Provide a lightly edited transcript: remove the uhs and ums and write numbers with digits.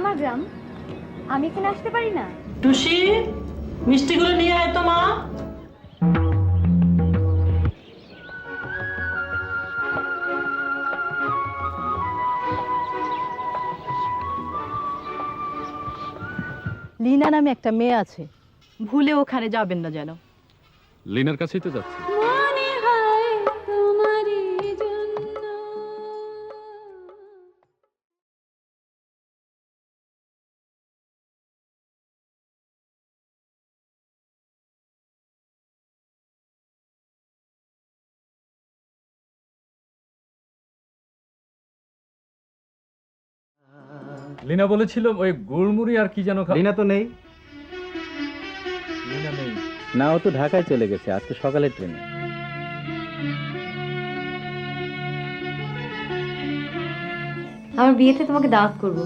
আমার গ্রাম, আমি এখানে আসতে পারি না? টুসি, মিষ্টিগুলো নিয়ে আয় তো মা। লিনা নামে একটা মেয়ে আছে, ভুলে ওখানে যাবেন না যেন। লিনার কাছেই তো যাচ্ছি। লিনা বলেছিল ওই গুড়মুড়ি আর কি যেন লিনা তো নেই। লিনা নেই। না, ও তো ঢাকায় চলে গেছে আজকে সকালের ট্রেনে। আমার বিয়েতে তোমাকে দাওয়াত করব।